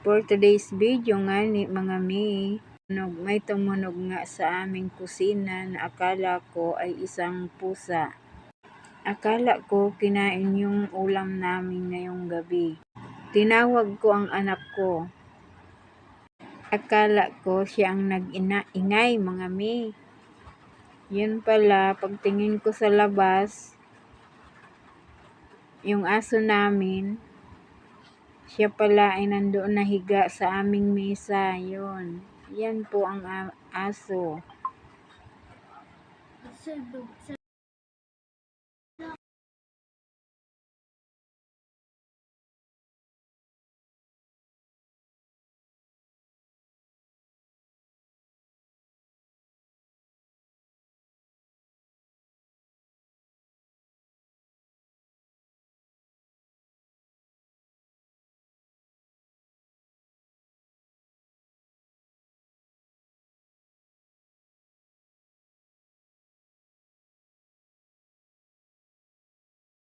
For today's video nga ni mga may tumunog nga sa aming kusina na akala ko ay isang pusa. Akala ko kinain yung ulam namin ngayong gabi. Tinawag ko ang anak ko. Akala ko siya ang nag-ingay mga Yun pala, pagtingin ko sa labas, yung aso namin, siya pala ay nandoon na higa sa aming mesa. Yan po ang aso.